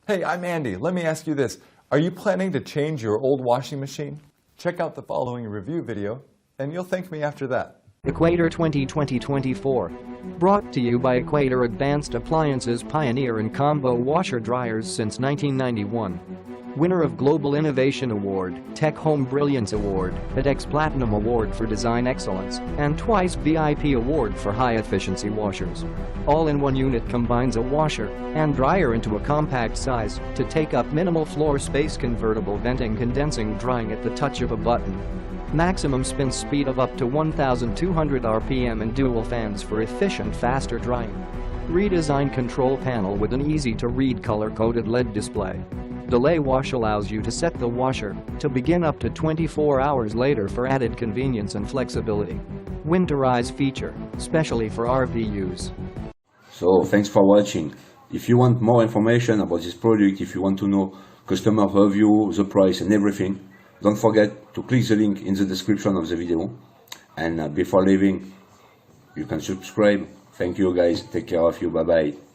Hey, I'm Andy. Let me ask you this. Are you planning to change your old washing machine? Check out the following review video, and you'll thank me after that. Equator 2020-24. Brought to you by Equator, Advanced Appliances, pioneer in combo washer dryers since 1991. Winner of Global Innovation Award, Tech Home Brilliance Award, ADEX Platinum Award for Design Excellence, and twice VIP Award for High Efficiency Washers. All-in-one unit combines a washer and dryer into a compact size to take up minimal floor space. Convertible venting, condensing, drying at the touch of a button. Maximum spin speed of up to 1,200 RPM and dual fans for efficient, faster drying. Redesigned control panel with an easy-to-read color-coded LED display. Delay wash allows you to set the washer to begin up to 24 hours later for added convenience and flexibility. Winterize feature, specially for RV use. So thanks for watching. If you want more information about this product, if you want to know customer review, the price and everything, don't forget to click the link in the description of the video. And before leaving, you can subscribe. Thank you guys. Take care of you. Bye bye.